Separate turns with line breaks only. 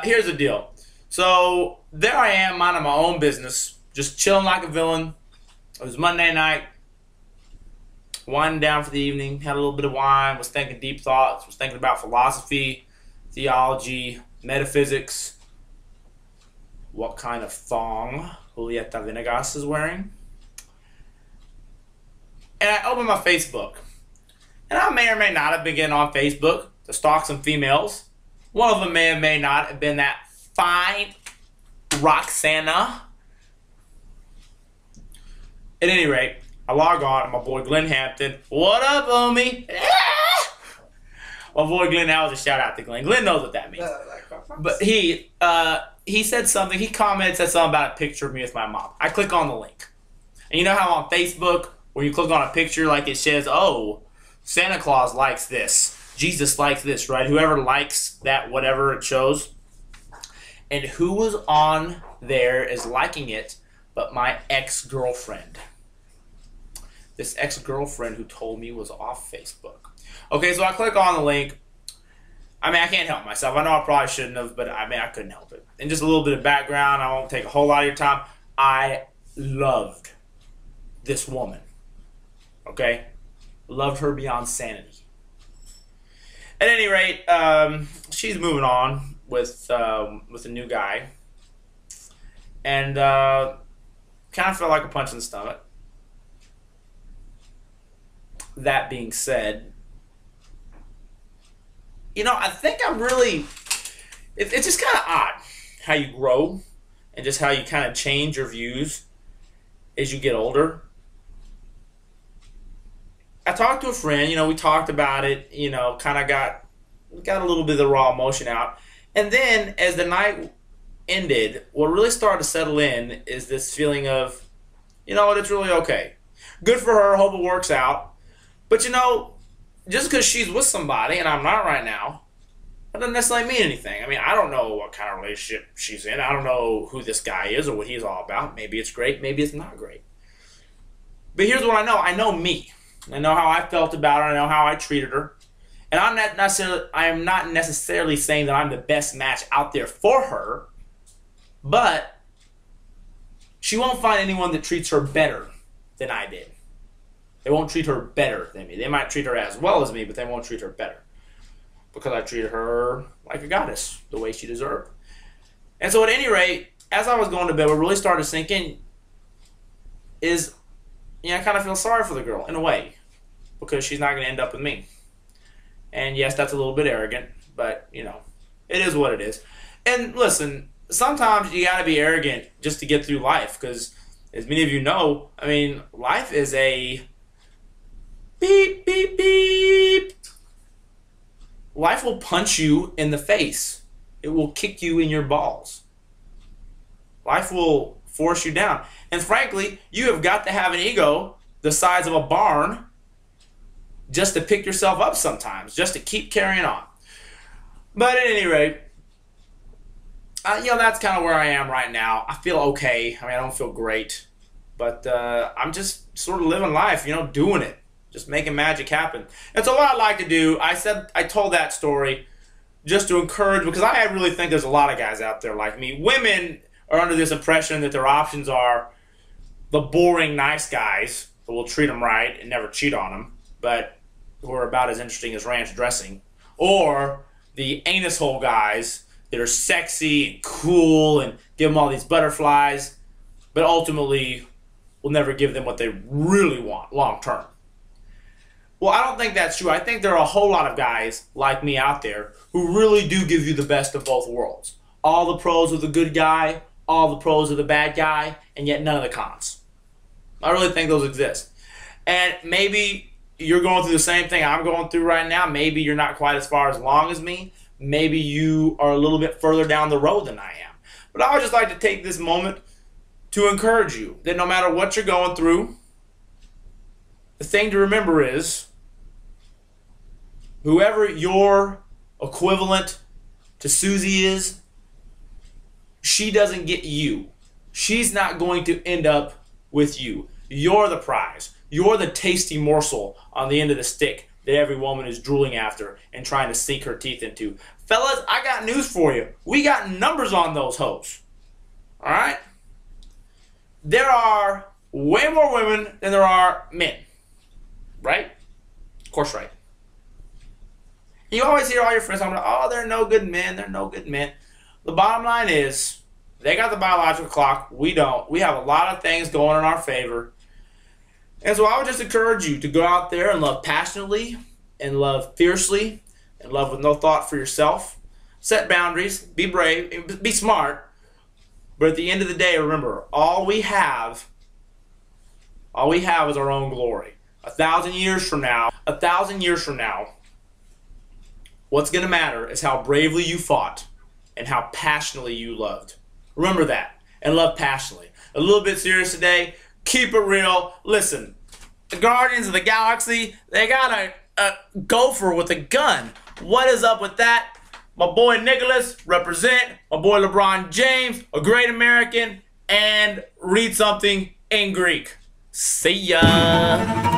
Here's the deal. So there I am, minding my own business, just chilling like a villain. It was Monday night, winding down for the evening, had a little bit of wine, was thinking deep thoughts, was thinking about philosophy, theology, metaphysics, what kind of thong Julieta Venegas is wearing. And I opened my Facebook. And I may or may not have been getting on Facebook to stalk some females. One of them may or may not have been that fine Roxana. At any rate, I log on, my boy Glenn Hampton. What up, homie? My boy Glenn, that was a shout out to Glenn. Glenn knows what that means. But he said something, he commented, said something about a picture of me with my mom. I click on the link. And you know how on Facebook, when you click on a picture, like it says, oh, Santa Claus likes this. Jesus likes this, right? Whoever likes that, whatever it shows. And who was on there is liking it but my ex-girlfriend. This ex-girlfriend who told me was off Facebook. Okay, so I click on the link. I mean, I can't help myself. I know I probably shouldn't have, but I mean, I couldn't help it. And just a little bit of background. I won't take a whole lot of your time. I loved this woman. Okay? Loved her beyond sanity. At any rate, she's moving on with a new guy. And kind of felt like a punch in the stomach. That being said, you know, I think I'm really... It's just kind of odd how you grow and just how you kind of change your views as you get older. I talked to a friend, you know, we talked about it, you know, kind of got a little bit of the raw emotion out. And then as the night ended, what really started to settle in is this feeling of, you know what, it's really okay. Good for her, hope it works out. But you know, just because she's with somebody and I'm not right now, that doesn't necessarily mean anything. I mean, I don't know what kind of relationship she's in. I don't know who this guy is or what he's all about. Maybe it's great, maybe it's not great. But here's what I know. I know me. I know how I felt about her. I know how I treated her. And I am not necessarily saying that I'm the best match out there for her, but she won't find anyone that treats her better than I did. They won't treat her better than me. They might treat her as well as me, but they won't treat her better. Because I treated her like a goddess, the way she deserved. And so at any rate, as I was going to bed, what really started to sink in is, you know, I kind of feel sorry for the girl, in a way. Because she's not going to end up with me. And yes, that's a little bit arrogant, but, you know, it is what it is. And listen, sometimes you got to be arrogant just to get through life. Because, as many of you know, I mean, life is a beep, beep, beep. Life will punch you in the face. It will kick you in your balls. Life will force you down. And frankly, you have got to have an ego the size of a barn just to pick yourself up sometimes, just to keep carrying on. But at any rate, you know, that's kind of where I am right now. I feel okay. I mean, I don't feel great. But I'm just sort of living life, you know, doing it. Just making magic happen. And so what I like to do, I told that story just to encourage, because I really think there's a lot of guys out there like me. Women are under this impression that their options are the boring nice guys who will treat them right and never cheat on them, but who are about as interesting as ranch dressing, or the anus hole guys that are sexy and cool and give them all these butterflies, but ultimately will never give them what they really want long term. Well, I don't think that's true. I think there are a whole lot of guys like me out there who really do give you the best of both worlds. All the pros of the good guy, all the pros of the bad guy, and yet none of the cons. I really think those exist. And maybe you're going through the same thing I'm going through right now. Maybe you're not quite as far along as me. Maybe you are a little bit further down the road than I am. But I would just like to take this moment to encourage you that no matter what you're going through, the thing to remember is, whoever your equivalent to Susie is, she doesn't get you. She's not going to end up with you. You're the prize. You're the tasty morsel on the end of the stick that every woman is drooling after and trying to sink her teeth into. Fellas, I got news for you. We got numbers on those hoes. Alright? There are way more women than there are men. Right? Of course, right. You always hear all your friends talking about, oh, they're no good men. They're no good men. The bottom line is, they got the biological clock. We don't. We have a lot of things going in our favor. And so I would just encourage you to go out there and love passionately and love fiercely and love with no thought for yourself. Set boundaries. Be brave. Be smart. But at the end of the day, remember, all we have is our own glory. 1,000 years from now, what's going to matter is how bravely you fought and how passionately you loved. Remember that. And love passionately. A little bit serious today. Keep it real. Listen, the Guardians of the Galaxy, they got a gopher with a gun. What is up with that? My boy Nicholas, represent. My boy LeBron James, a great American. And read something in Greek. See ya.